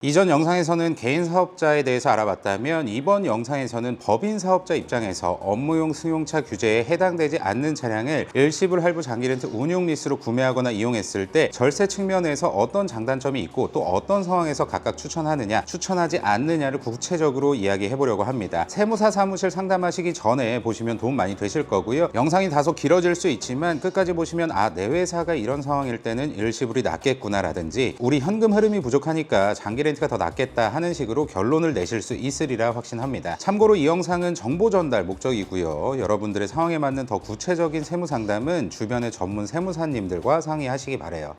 이전 영상에서는 개인 사업자에 대해서 알아봤다면 이번 영상에서는 법인 사업자 입장에서 업무용 승용차 규제에 해당되지 않는 차량을 일시불 할부 장기렌트 운용 리스로 구매하거나 이용했을 때 절세 측면에서 어떤 장단점이 있고 또 어떤 상황에서 각각 추천하느냐, 추천하지 않느냐를 구체적으로 이야기해 보려고 합니다. 세무사 사무실 상담하시기 전에 보시면 도움 많이 되실 거고요. 영상이 다소 길어질 수 있지만 끝까지 보시면 내 회사가 이런 상황일 때는 일시불이 낫겠구나 라든지 우리 현금 흐름이 부족하니까 장기렌트가 더 낫겠다 하는 식으로 결론을 내실 수 있으리라 확신합니다. 참고로 이 영상은 정보 전달 목적이고요. 여러분들의 상황에 맞는 더 구체적인 세무 상담은 주변의 전문 세무사님들과 상의하시기 바라요.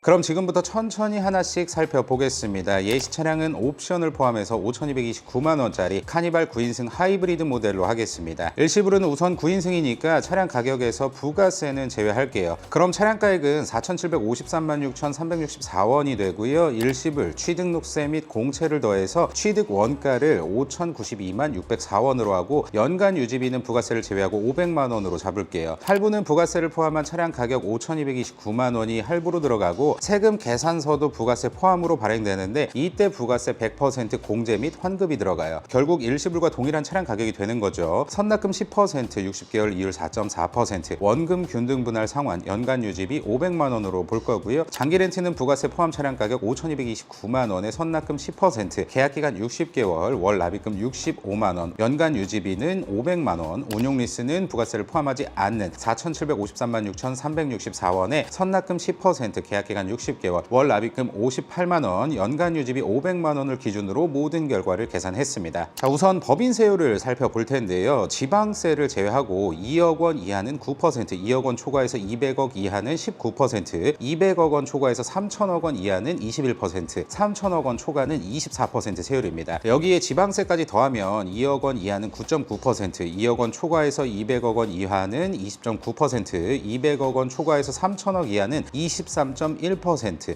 그럼 지금부터 천천히 하나씩 살펴보겠습니다. 예시 차량은 옵션을 포함해서 5,229만원짜리 카니발 9인승 하이브리드 모델로 하겠습니다. 일시불은 우선 9인승이니까 차량 가격에서 부가세는 제외할게요. 그럼 차량가액은 4,753만 6,364원이 되고요. 일시불, 취등록세 및 공채를 더해서 취득 원가를 5,092만 604원으로 하고 연간 유지비는 부가세를 제외하고 500만원으로 잡을게요. 할부는 부가세를 포함한 차량 가격 5,229만원이 할부로 들어가고 세금 계산서도 부가세 포함으로 발행되는데 이때 부가세 100% 공제 및 환급이 들어가요. 결국 일시불과 동일한 차량 가격이 되는 거죠. 선납금 10%, 60개월 이율 4.4%, 원금 균등 분할 상환, 연간 유지비 500만 원으로 볼 거고요. 장기 렌트는 부가세 포함 차량 가격 5,229만 원에 선납금 10%, 계약 기간 60개월, 월 납입금 65만 원, 연간 유지비는 500만 원, 운용 리스는 부가세를 포함하지 않는 4,753만 6,364원에 선납금 10%, 계약 기간 60개월, 월 납입금 58만 원, 연간 유지비 500만 원을 기준으로 모든 결과를 계산했습니다. 자, 우선 법인세율을 살펴볼 텐데요. 지방세를 제외하고 2억 원 이하는 9%, 2억 원 초과해서 200억 이하는 19%, 200억 원 초과해서 3천억 원 이하는 21%, 3천억 원 초과는 24% 세율입니다. 여기에 지방세까지 더하면 2억 원 이하는 9.9%, 2억 원 초과해서 200억 원 이하는 20.9%, 200억 원 초과해서 3천억 이하는 23.1%,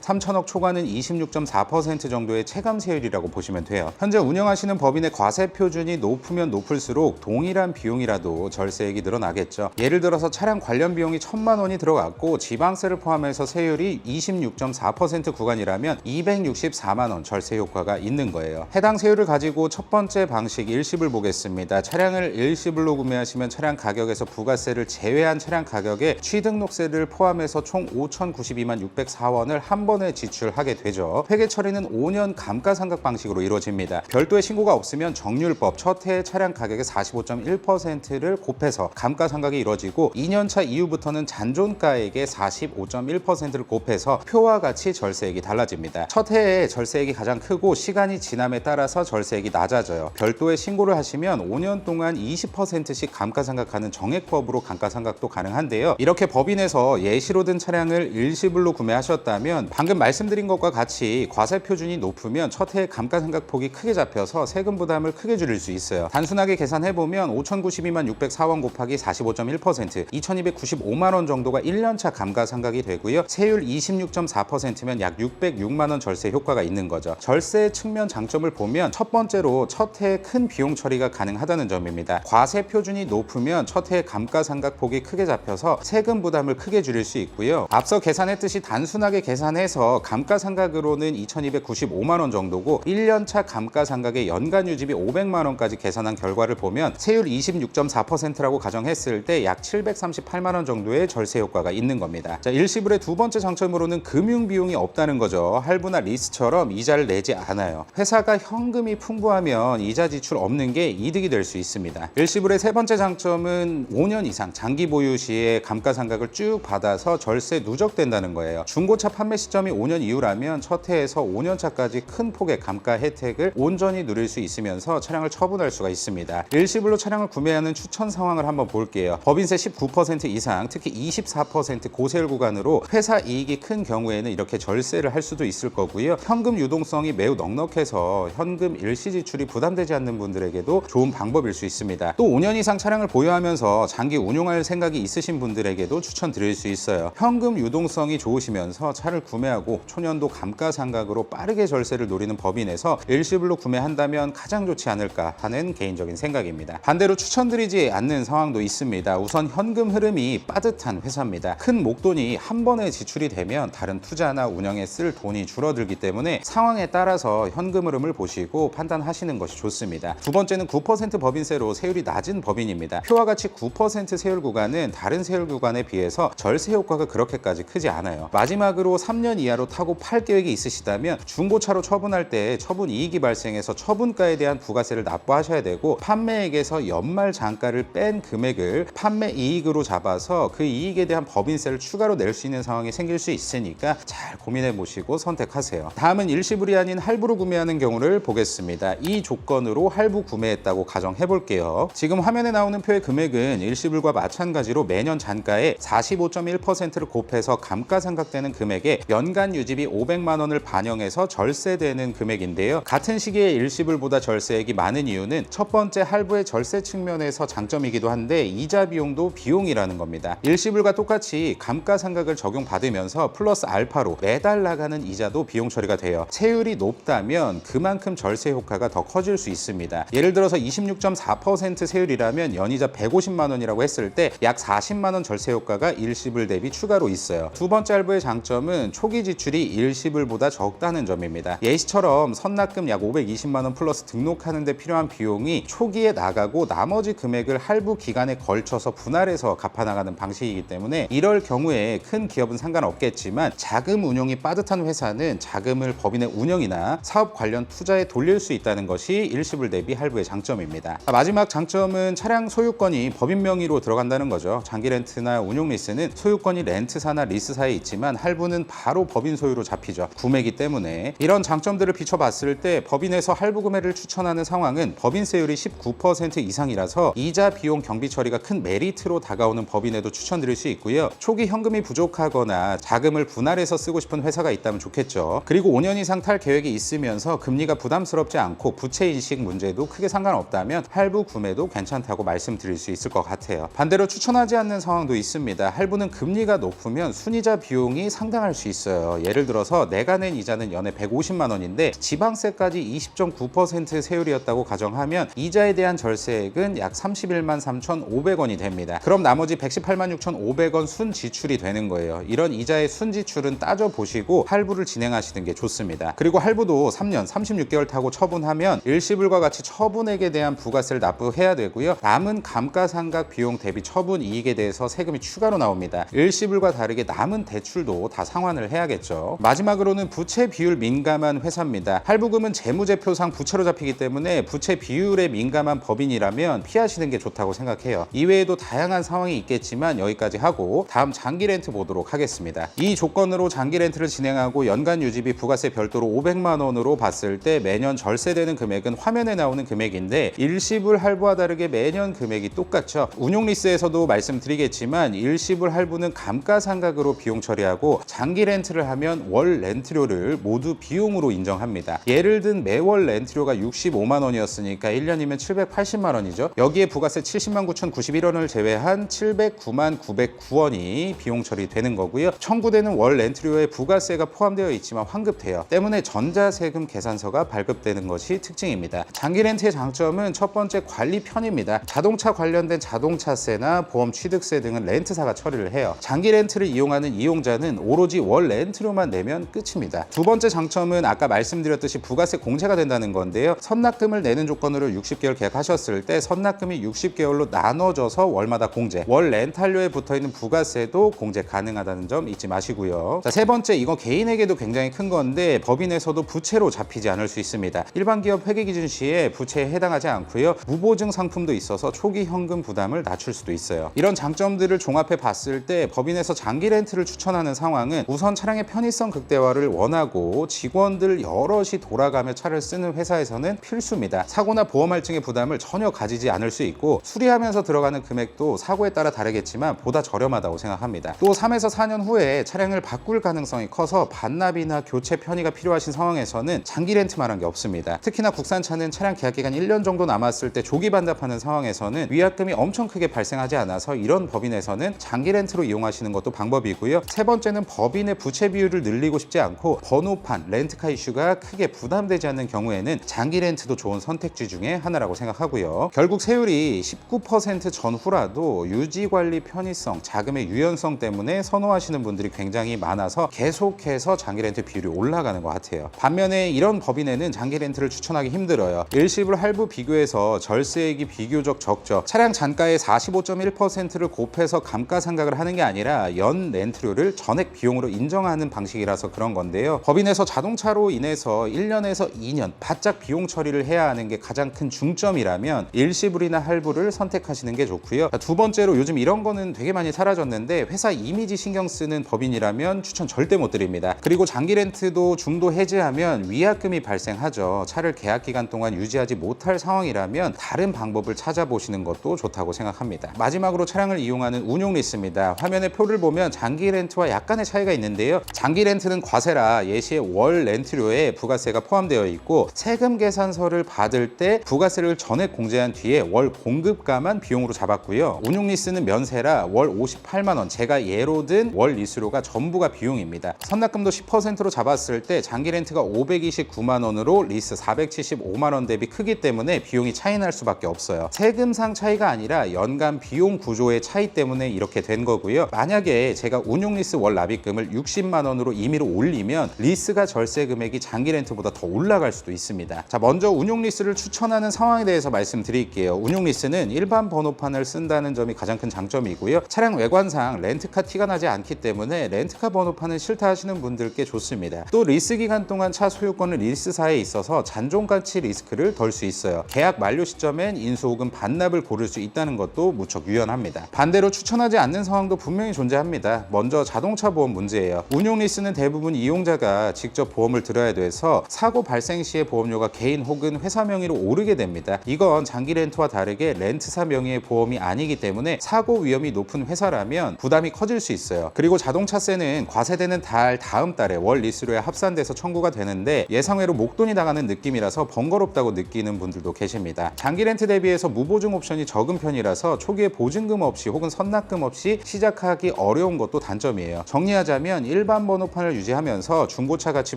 3천억 초과는 26.4% 정도의 체감세율이라고 보시면 돼요. 현재 운영하시는 법인의 과세 표준이 높으면 높을수록 동일한 비용이라도 절세액이 늘어나겠죠. 예를 들어서 차량 관련 비용이 1,000만 원이 들어갔고 지방세를 포함해서 세율이 26.4% 구간이라면 264만 원 절세 효과가 있는 거예요. 해당 세율을 가지고 첫 번째 방식 일시불 보겠습니다. 차량을 일시불로 구매하시면 차량 가격에서 부가세를 제외한 차량 가격에 취등록세를 포함해서 총 5,092만 604원을 한 번에 지출하게 되죠. 회계 처리는 5년 감가상각 방식으로 이루어집니다. 별도의 신고가 없으면 정률법 첫 해의 차량 가격의 45.1%를 곱해서 감가상각이 이루어지고 2년차 이후부터는 잔존가액의 45.1%를 곱해서 표와 같이 절세액이 달라집니다. 첫 해에 절세액이 가장 크고 시간이 지남에 따라서 절세액이 낮아져요. 별도의 신고를 하시면 5년 동안 20%씩 감가상각하는 정액법으로 감가상각도 가능한데요. 이렇게 법인에서 예시로 든 차량을 일시불로 구매하셨다면 방금 말씀드린 것과 같이 과세 표준이 높으면 첫 해의 감가상각폭이 크게 잡혀서 세금 부담을 크게 줄일 수 있어요. 단순하게 계산해보면 5,092만 604원 곱하기 45.1%, 2,295만 원 정도가 1년차 감가상각이 되고요. 세율 26.4%면 약 606만 원 절세 효과가 있는 거죠. 절세 측면 장점을 보면 첫 번째로 첫 해에 큰 비용 처리가 가능하다는 점입니다. 과세 표준이 높으면 첫 해의 감가상각폭이 크게 잡혀서 세금 부담을 크게 줄일 수 있고요. 앞서 계산했듯이 단순하게 계산해서 감가상각으로는 2,295만 원 정도고 1년차 감가상각의 연간 유지비 500만 원까지 계산한 결과를 보면 세율 26.4%라고 가정했을 때 약 738만 원 정도의 절세 효과가 있는 겁니다. 자, 일시불의 두 번째 장점으로는 금융 비용이 없다는 거죠. 할부나 리스처럼 이자를 내지 않아요. 회사가 현금이 풍부하면 이자 지출 없는 게 이득이 될 수 있습니다. 일시불의 세 번째 장점은 5년 이상 장기 보유 시에 감가상각을 쭉 받아서 절세 누적된다는 거예요. 중고차 판매 시점이 5년 이후라면 첫 해에서 5년차까지 큰 폭의 감가 혜택을 온전히 누릴 수 있으면서 차량을 처분할 수가 있습니다. 일시불로 차량을 구매하는 추천 상황을 한번 볼게요. 법인세 19% 이상, 특히 24% 고세율 구간으로 회사 이익이 큰 경우에는 이렇게 절세를 할 수도 있을 거고요. 현금 유동성이 매우 넉넉해서 현금 일시 지출이 부담되지 않는 분들에게도 좋은 방법일 수 있습니다. 또 5년 이상 차량을 보유하면서 장기 운용할 생각이 있으신 분들에게도 추천드릴 수 있어요. 현금 유동성이 좋으시면서 이용해서 차를 구매하고 초년도 감가상각으로 빠르게 절세를 노리는 법인에서 일시불로 구매한다면 가장 좋지 않을까 하는 개인적인 생각입니다. 반대로 추천드리지 않는 상황도 있습니다. 우선 현금 흐름이 빠듯한 회사입니다. 큰 목돈이 한 번에 지출이 되면 다른 투자나 운영에 쓸 돈이 줄어들기 때문에 상황에 따라서 현금 흐름을 보시고 판단하시는 것이 좋습니다. 두 번째는 9% 법인세로 세율이 낮은 법인입니다. 표와 같이 9% 세율 구간은 다른 세율 구간에 비해서 절세 효과가 그렇게까지 크지 않아요. 마지막으로 3년 이하로 타고 팔 계획이 있으시다면 중고차로 처분할 때 처분 이익이 발생해서 처분가에 대한 부가세를 납부하셔야 되고, 판매액에서 연말 잔가를 뺀 금액을 판매 이익으로 잡아서 그 이익에 대한 법인세를 추가로 낼 수 있는 상황이 생길 수 있으니까 잘 고민해 보시고 선택하세요. 다음은 일시불이 아닌 할부로 구매하는 경우를 보겠습니다. 이 조건으로 할부 구매했다고 가정해 볼게요. 지금 화면에 나오는 표의 금액은 일시불과 마찬가지로 매년 잔가에 45.1%를 곱해서 감가상각되는 금액에 연간 유지비 500만 원을 반영해서 절세되는 금액인데요. 같은 시기에 일시불보다 절세액이 많은 이유는 첫 번째 할부의 절세 측면에서 장점이기도 한데 이자 비용도 비용이라는 겁니다. 일시불과 똑같이 감가상각을 적용받으면서 플러스 알파로 매달 나가는 이자도 비용 처리가 돼요. 세율이 높다면 그만큼 절세 효과가 더 커질 수 있습니다. 예를 들어서 26.4% 세율이라면 연이자 150만 원이라고 했을 때 약 40만 원 절세 효과가 일시불 대비 추가로 있어요. 두 번째 할부의 장점은 초기 지출이 일시불보다 적다는 점입니다. 예시처럼 선납금 약 520만 원 플러스 등록하는 데 필요한 비용이 초기에 나가고 나머지 금액을 할부 기간에 걸쳐서 분할해서 갚아나가는 방식이기 때문에 이럴 경우에 큰 기업은 상관없겠지만 자금 운용이 빠듯한 회사는 자금을 법인의 운영이나 사업 관련 투자에 돌릴 수 있다는 것이 일시불 대비 할부의 장점입니다. 마지막 장점은 차량 소유권이 법인 명의로 들어간다는 거죠. 장기 렌트나 운용 리스는 소유권이 렌트사나 리스사에 있지만 할부는 바로 법인 소유로 잡히죠. 구매이기 때문에. 이런 장점들을 비춰봤을 때 법인에서 할부 구매를 추천하는 상황은 법인세율이 19% 이상이라서 이자 비용 경비 처리가 큰 메리트로 다가오는 법인에도 추천드릴 수 있고요. 초기 현금이 부족하거나 자금을 분할해서 쓰고 싶은 회사가 있다면 좋겠죠. 그리고 5년 이상 탈 계획이 있으면서 금리가 부담스럽지 않고 부채 인식 문제도 크게 상관없다면 할부 구매도 괜찮다고 말씀드릴 수 있을 것 같아요. 반대로 추천하지 않는 상황도 있습니다. 할부는 금리가 높으면 순이자 비용이 상당할 수 있어요. 예를 들어서 내가 낸 이자는 연에 150만 원인데 지방세까지 20.9% 세율이었다고 가정하면 이자에 대한 절세액은 약 31만 3,500원이 됩니다. 그럼 나머지 118만 6,500원 순 지출이 되는 거예요. 이런 이자의 순 지출은 따져보시고 할부를 진행하시는 게 좋습니다. 그리고 할부도 3년 36개월 타고 처분하면 일시불과 같이 처분액에 대한 부가세를 납부해야 되고요. 남은 감가상각 비용 대비 처분 이익에 대해서 세금이 추가로 나옵니다. 일시불과 다르게 남은 대출도 다 상환을 해야겠죠. 마지막으로는 부채 비율 민감한 회사입니다. 할부금은 재무제표상 부채로 잡히기 때문에 부채 비율에 민감한 법인이라면 피하시는 게 좋다고 생각해요. 이외에도 다양한 상황이 있겠지만 여기까지 하고 다음 장기 렌트 보도록 하겠습니다. 이 조건으로 장기 렌트를 진행하고 연간 유지비 부가세 별도로 500만 원으로 봤을 때 매년 절세되는 금액은 화면에 나오는 금액인데 일시불 할부와 다르게 매년 금액이 똑같죠. 운용 리스에서도 말씀드리겠지만 일시불 할부는 감가상각으로 비용 처리하고 장기 렌트를 하면 월 렌트료를 모두 비용으로 인정합니다. 예를 든 매월 렌트료가 65만 원이었으니까 1년이면 780만 원이죠. 여기에 부가세 70만 9,091원을 제외한 709만 909원이 비용 처리되는 거고요. 청구되는 월 렌트료에 부가세가 포함되어 있지만 환급돼요. 때문에 전자세금 계산서가 발급되는 것이 특징입니다. 장기 렌트의 장점은 첫 번째 관리 편입니다. 자동차 관련된 자동차세나 보험 취득세 등은 렌트사가 처리를 해요. 장기 렌트를 이용하는 이용자는 오로지 월 렌트료만 내면 끝입니다. 두 번째 장점은 아까 말씀드렸듯이 부가세 공제가 된다는 건데요. 선납금을 내는 조건으로 60개월 계약하셨을 때 선납금이 60개월로 나눠져서 월마다 공제, 월 렌탈료에 붙어있는 부가세도 공제 가능하다는 점 잊지 마시고요. 자, 세 번째, 이거 개인에게도 굉장히 큰 건데 법인에서도 부채로 잡히지 않을 수 있습니다. 일반 기업 회계 기준 시에 부채에 해당하지 않고요. 무보증 상품도 있어서 초기 현금 부담을 낮출 수도 있어요. 이런 장점들을 종합해 봤을 때 법인에서 장기 렌트를 추천하는 상황은 우선 차량의 편의성 극대화를 원하고 직원들 여럿이 돌아가며 차를 쓰는 회사에서는 필수입니다. 사고나 보험 할증의 부담을 전혀 가지지 않을 수 있고 수리하면서 들어가는 금액도 사고에 따라 다르겠지만 보다 저렴하다고 생각합니다. 또 3에서 4년 후에 차량을 바꿀 가능성이 커서 반납이나 교체 편의가 필요하신 상황에서는 장기 렌트만한 게 없습니다. 특히나 국산차는 차량 계약 기간 1년 정도 남았을 때 조기 반납하는 상황에서는 위약금이 엄청 크게 발생하지 않아서 이런 법인에서는 장기 렌트로 이용하시는 것도 방법이고요. 세 번째는 법인의 부채 비율을 늘리고 싶지 않고 번호판, 렌트카 이슈가 크게 부담되지 않는 경우에는 장기 렌트도 좋은 선택지 중에 하나라고 생각하고요. 결국 세율이 19% 전후라도 유지 관리 편의성, 자금의 유연성 때문에 선호하시는 분들이 굉장히 많아서 계속해서 장기 렌트 비율이 올라가는 것 같아요. 반면에 이런 법인에는 장기 렌트를 추천하기 힘들어요. 일시불 할부 비교해서 절세액이 비교적 적죠. 차량 잔가의 45.1%를 곱해서 감가상각을 하는 게 아니라 연 렌트료를 전액 비용으로 인정하는 방식이라서 그런 건데요. 법인에서 자동차로 인해서 1년에서 2년 바짝 비용 처리를 해야 하는 게 가장 큰 중점이라면 일시불이나 할부를 선택하시는 게 좋고요. 두 번째로 요즘 이런 거는 되게 많이 사라졌는데 회사 이미지 신경 쓰는 법인이라면 추천 절대 못 드립니다. 그리고 장기 렌트도 중도 해지하면 위약금이 발생하죠. 차를 계약 기간 동안 유지하지 못할 상황이라면 다른 방법을 찾아보시는 것도 좋다고 생각합니다. 마지막으로 차량을 이용하는 운용 리스입니다. 화면에 표를 보면 장기 렌트와 약간의 차이가 있는데요. 장기 렌트는 과세라 예시에 월 렌트료에 부가세가 포함되어 있고 세금 계산서를 받을 때 부가세를 전액 공제한 뒤에 월 공급가만 비용으로 잡았고요. 운용 리스는 면세라 월 58만 원, 제가 예로 든 월 리스료가 전부가 비용입니다. 선납금도 10%로 잡았을 때 장기 렌트가 529만 원으로 리스 475만 원 대비 크기 때문에 비용이 차이 날 수밖에 없어요. 세금상 차이가 아니라 연간 비용 구조의 차이 때문에 이렇게 된 거고요. 만약에 제가 운용 리스 월 납입금을 60만 원으로 임의로 올리면 리스가 절세 금액이 장기 렌트보다 더 올라갈 수도 있습니다. 자, 먼저 운용 리스를 추천하는 상황에 대해서 말씀드릴게요. 운용 리스는 일반 번호판을 쓴다는 점이 가장 큰 장점이고요. 차량 외관상 렌트카 티가 나지 않기 때문에 렌트카 번호판은 싫다 하시는 분들께 좋습니다. 또 리스 기간 동안 차 소유권은 리스사에 있어서 잔존가치 리스크를 덜 수 있어요. 계약 만료 시점엔 인수 혹은 반납을 고를 수 있다는 것도 무척 유연합니다. 반대로 추천하지 않는 상황도 분명히 존재합니다. 먼저 자동차 보험 문제예요. 운용 리스는 대부분 이용자가 직접 보험을 들어야 돼서 사고 발생 시에 보험료가 개인 혹은 회사 명의로 오르게 됩니다. 이건 장기 렌트와 다르게 렌트사 명의의 보험이 아니기 때문에 사고 위험이 높은 회사라면 부담이 커질 수 있어요. 그리고 자동차세는 과세되는 달 다음 달에 월 리스료에 합산돼서 청구가 되는데 예상외로 목돈이 나가는 느낌이라서 번거롭다고 느끼는 분들도 계십니다. 장기 렌트 대비해서 무보증 옵션이 적은 편이라서 초기에 보증금 없이 혹은 선납금 없이 시작하기 어려운 것도 단점이에요. 정리하자면 일반 번호판을 유지하면서 중고차 가치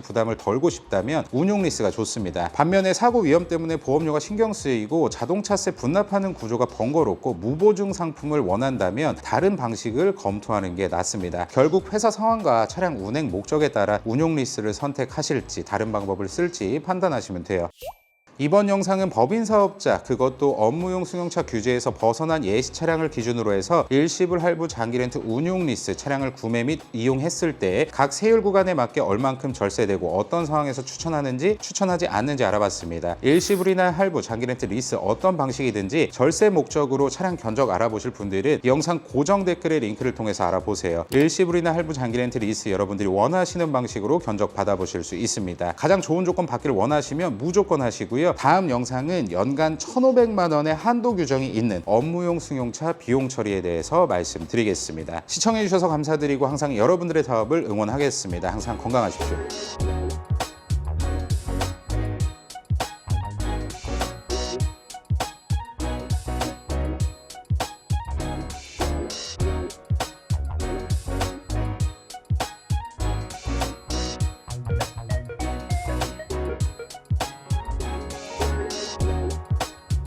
부담을 덜고 싶다면 운용 리스가 좋습니다. 반면에 사고 위험 때문에 보험료가 신경 쓰이고 자동차세 분납하는 구조가 번거롭고 무보증 상품을 원한다면 다른 방식을 검토하는 게 낫습니다. 결국 회사 상황과 차량 운행 목적에 따라 운용 리스를 선택하실지 다른 방법을 쓸지 판단하시면 돼요. 이번 영상은 법인 사업자, 그것도 업무용 승용차 규제에서 벗어난 예시 차량을 기준으로 해서 일시불 할부 장기 렌트 운용 리스 차량을 구매 및 이용했을 때 각 세율 구간에 맞게 얼만큼 절세되고 어떤 상황에서 추천하는지 추천하지 않는지 알아봤습니다. 일시불이나 할부 장기 렌트 리스 어떤 방식이든지 절세 목적으로 차량 견적 알아보실 분들은 이 영상 고정 댓글의 링크를 통해서 알아보세요. 일시불이나 할부 장기 렌트 리스 여러분들이 원하시는 방식으로 견적 받아보실 수 있습니다. 가장 좋은 조건 받기를 원하시면 무조건 하시고요. 다음 영상은 연간 1,500만 원의 한도 규정이 있는 업무용 승용차 비용 처리에 대해서 말씀드리겠습니다. 시청해주셔서 감사드리고 항상 여러분들의 사업을 응원하겠습니다. 항상 건강하십시오.